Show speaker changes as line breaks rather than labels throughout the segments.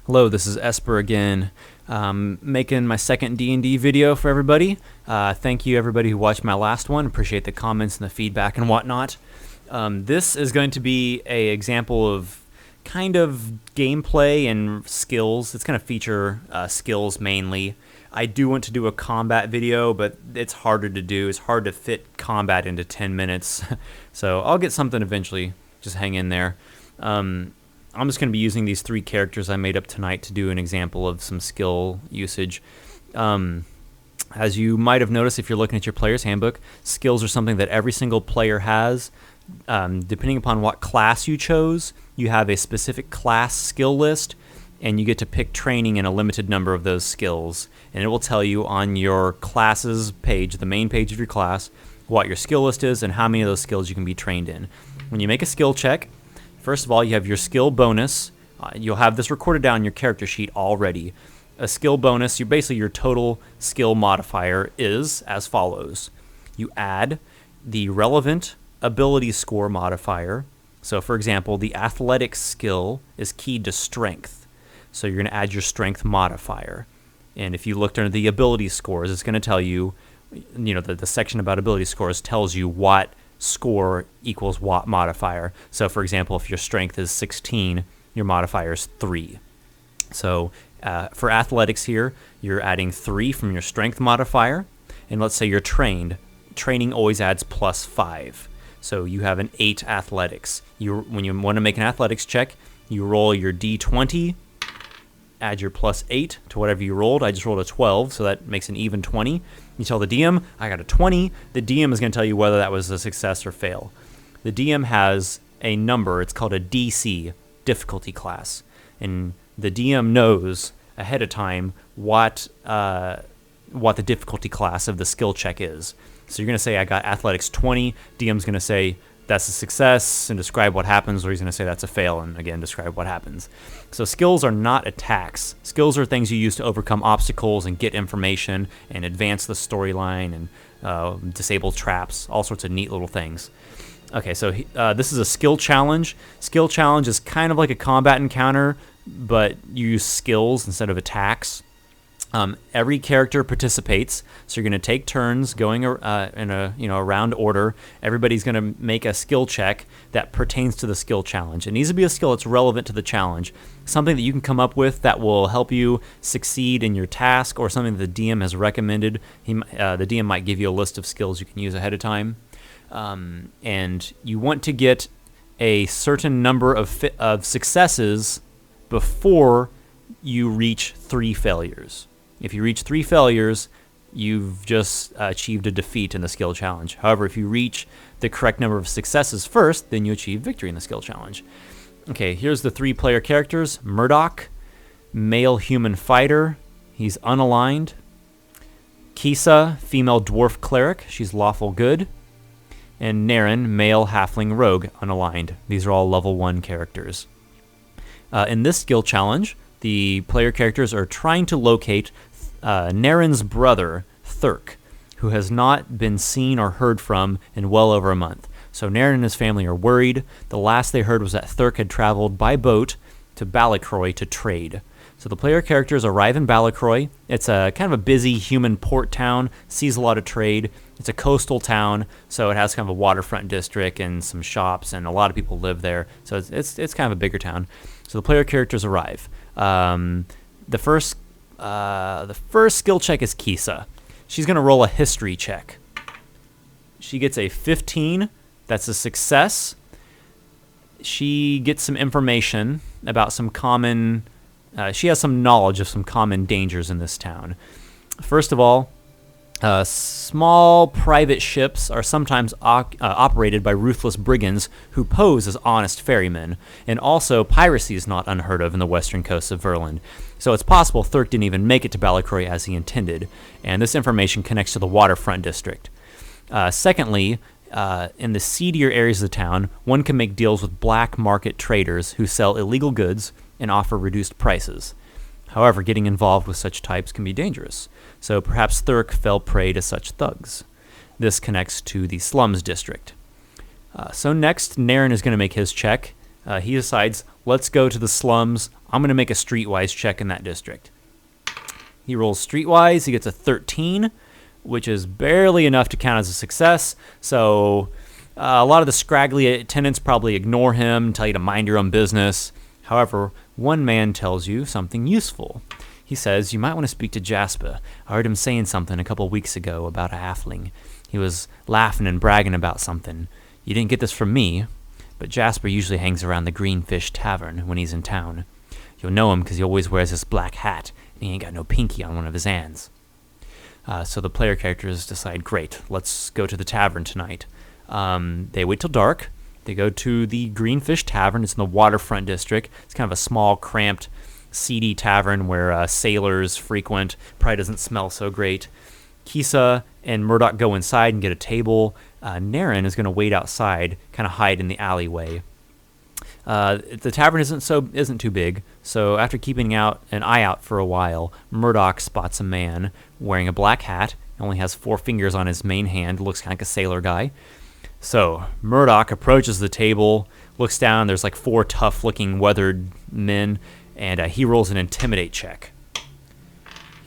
Hello, this is Esper again, making my second D&D video for everybody. Thank you everybody who watched my last one. Appreciate the comments and the feedback and whatnot. This is going to be an example of kind of gameplay and skills. It's going to feature skills mainly. I do want to do a combat video, but it's harder to do. It's hard to fit combat into 10 minutes. So I'll get something eventually. Just hang in there. I'm just going to be using these three characters I made up tonight to do an example of some skill usage. As you might have noticed if you're looking at your player's handbook, skills are something that every single player has. Depending upon what class you chose, you have a specific class skill list, and you get to pick training in a limited number of those skills. And it will tell you on your class's page, the main page of your class, what your skill list is and how many of those skills you can be trained in. When you make a skill check, first of all, you have your skill bonus. You'll have this recorded down in your character sheet already. A skill bonus, basically your total skill modifier is as follows. You add the relevant ability score modifier. So for example, the athletics skill is keyed to strength. So you're going to add your strength modifier. And if you looked under the ability scores, it's going to tell you, the section about ability scores tells you what score equals what modifier. So for example, if your strength is 16, your modifier is 3. So for athletics here, you're adding 3 from your strength modifier. And let's say you're trained. Training always adds plus 5. So you have an 8 athletics. When you want to make an athletics check, you roll your D20, add your plus 8 to whatever you rolled. I just rolled a 12, so that makes an even 20. You tell the DM, I got a 20. The DM is going to tell you whether that was a success or fail. The DM has a number. It's called a DC, difficulty class. And the DM knows ahead of time what the difficulty class of the skill check is. So you're going to say, I got athletics 20. DM's going to say, that's a success, and describe what happens, or he's going to say that's a fail, and again, describe what happens. So skills are not attacks. Skills are things you use to overcome obstacles and get information and advance the storyline and disable traps, all sorts of neat little things. Okay, so this is a skill challenge. Skill challenge is kind of like a combat encounter, but you use skills instead of attacks. Every character participates, so you're going to take turns going in a round order. Everybody's going to make a skill check that pertains to the skill challenge. It needs to be a skill that's relevant to the challenge, something that you can come up with that will help you succeed in your task, or something that the DM has recommended. The DM might give you a list of skills you can use ahead of time, and you want to get a certain number of successes before you reach 3 failures. If you reach 3 failures, you've just achieved a defeat in the skill challenge. However, if you reach the correct number of successes first, then you achieve victory in the skill challenge. Okay, here's the 3 player characters. Murdoch, male human fighter. He's unaligned. Kisa, female dwarf cleric. She's lawful good. And Naren, male halfling rogue, unaligned. These are all level 1 characters. In this skill challenge, the player characters are trying to locate Naren's brother, Thurk, who has not been seen or heard from in well over a month. So Naren and his family are worried. The last they heard was that Thurk had traveled by boat to Balacroy to trade. So the player characters arrive in Balacroy. It's a kind of a busy human port town, sees a lot of trade. It's a coastal town, so it has kind of a waterfront district and some shops, and a lot of people live there. So it's kind of a bigger town. So the player characters arrive. The first skill check is Kisa. She's going to roll a history check. She gets a 15. That's a success. She gets some information about some common... she has some knowledge of some common dangers in this town. First of all, small private ships are sometimes operated by ruthless brigands who pose as honest ferrymen, and also piracy is not unheard of in the western coast of Verland. So it's possible Thurk didn't even make it to Balacroy as he intended, and this information connects to the waterfront district. Secondly, in the seedier areas of the town, one can make deals with black market traders who sell illegal goods and offer reduced prices. However, getting involved with such types can be dangerous, so perhaps Thurk fell prey to such thugs. This connects to the slums district. So next, Naren is going to make his check. He decides let's go to the slums. I'm going to make a streetwise check in that district. He rolls streetwise. He gets a 13, which is barely enough to count as a success. So a lot of the scraggly attendants probably ignore him, tell you to mind your own business. However, one man tells you something useful. He says, you might want to speak to Jasper. I heard him saying something a couple weeks ago about a halfling. He was laughing and bragging about something. You didn't get this from me, but Jasper usually hangs around the Greenfish Tavern when he's in town. You'll know him because he always wears this black hat, and he ain't got no pinky on one of his hands. So the player characters decide, great, let's go to the tavern tonight. They wait till dark. They go to the Greenfish Tavern. It's in the waterfront district. It's kind of a small, cramped, seedy tavern where sailors frequent. Probably doesn't smell so great. Kisa and Murdoch go inside and get a table. Naren is going to wait outside, kind of hide in the alleyway. The tavern isn't too big, so after keeping an eye out for a while, Murdoch spots a man wearing a black hat. Only has 4 fingers on his main hand. Looks kind of like a sailor guy. So Murdoch approaches the table, looks down. There's like 4 tough-looking, weathered men, and he rolls an intimidate check.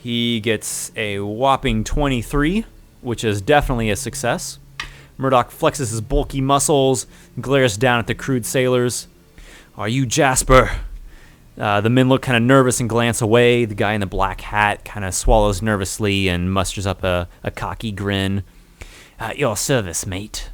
He gets a whopping 23, which is definitely a success. Murdoch flexes his bulky muscles, glares down at the crude sailors. Are you Jasper? The men look kind of nervous and glance away. The guy in the black hat kind of swallows nervously and musters up a cocky grin. At your service, mate.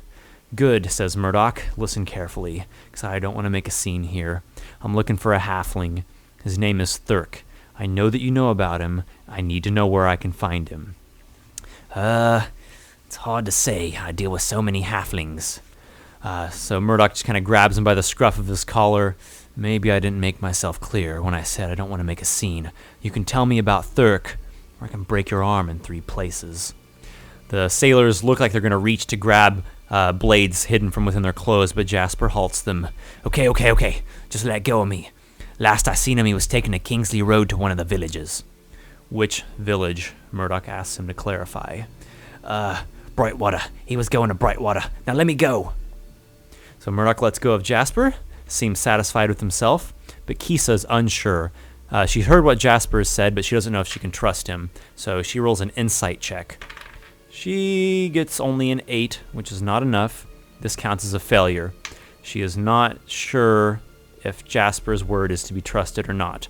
Good, says Murdoch. Listen carefully, because I don't want to make a scene here. I'm looking for a halfling. His name is Thurk. I know that you know about him. I need to know where I can find him. It's hard to say. I deal with so many halflings. So Murdoch just kind of grabs him by the scruff of his collar. Maybe I didn't make myself clear when I said I don't want to make a scene. You can tell me about Thurk, or I can break your arm in 3 places. The sailors look like they're going to reach to grab blades hidden from within their clothes, but Jasper halts them. Okay. Just let go of me. Last I seen him, he was taking the Kingsley Road to one of the villages. Which village? Murdoch asks him to clarify. Brightwater. He was going to Brightwater. Now let me go. So Murdoch lets go of Jasper, seems satisfied with himself, but Kisa's unsure. She's heard what Jasper has said, but she doesn't know if she can trust him, so she rolls an insight check. She gets only an 8, which is not enough. This counts as a failure. She is not sure if Jasper's word is to be trusted or not.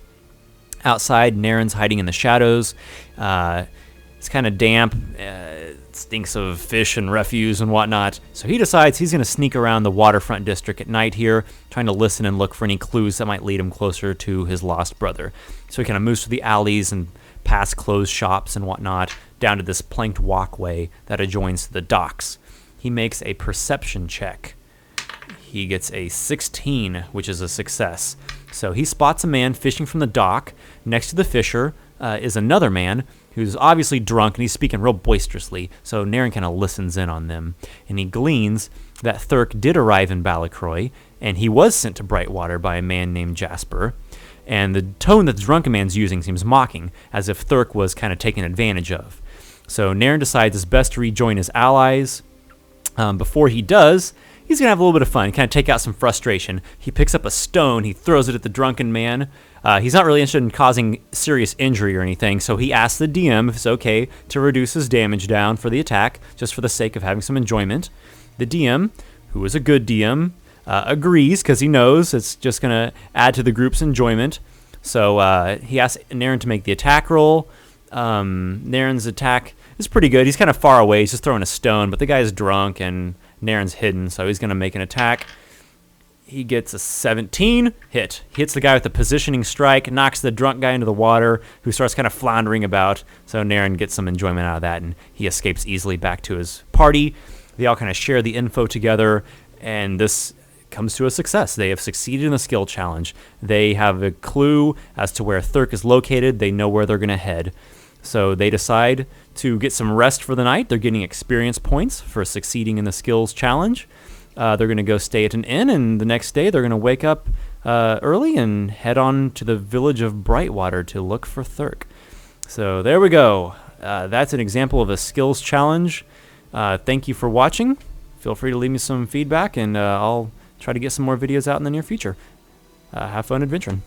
Outside, Naren's hiding in the shadows. It's kind of damp. It stinks of fish and refuse and whatnot. So he decides he's going to sneak around the waterfront district at night here, trying to listen and look for any clues that might lead him closer to his lost brother. So he kind of moves through the alleys and past closed shops and whatnot, down to this planked walkway that adjoins the docks. He makes a perception check. He gets a 16, which is a success. So he spots a man fishing from the dock. Next to the fisher is another man who's obviously drunk, and he's speaking real boisterously. So Naren kind of listens in on them, and he gleans that Thurk did arrive in Balacroy, and he was sent to Brightwater by a man named Jasper. And the tone that the drunken man's using seems mocking, as if Thurk was kind of taken advantage of. So Naren decides it's best to rejoin his allies. Before he does, he's going to have a little bit of fun, kind of take out some frustration. He picks up a stone, he throws it at the drunken man. He's not really interested in causing serious injury or anything, so he asks the DM if it's okay to reduce his damage down for the attack, just for the sake of having some enjoyment. The DM, who is a good DM, agrees because he knows it's just going to add to the group's enjoyment. So he asks Naren to make the attack roll. Naren's attack is pretty good. He's kind of far away. He's just throwing a stone, but the guy's drunk and Naren's hidden, so he's going to make an attack. He gets a 17 hit. He hits the guy with a positioning strike, knocks the drunk guy into the water, who starts kind of floundering about. So Naren gets some enjoyment out of that, and he escapes easily back to his party. They all kind of share the info together, and this comes to a success. They have succeeded in the skill challenge. They have a clue as to where Thurk is located. They know where they're going to head. So they decide to get some rest for the night. They're getting experience points for succeeding in the skills challenge. They're going to go stay at an inn, and the next day they're going to wake up early and head on to the village of Brightwater to look for Thurk. So there we go. That's an example of a skills challenge. Thank you for watching. Feel free to leave me some feedback, and I'll try to get some more videos out in the near future. have fun adventuring.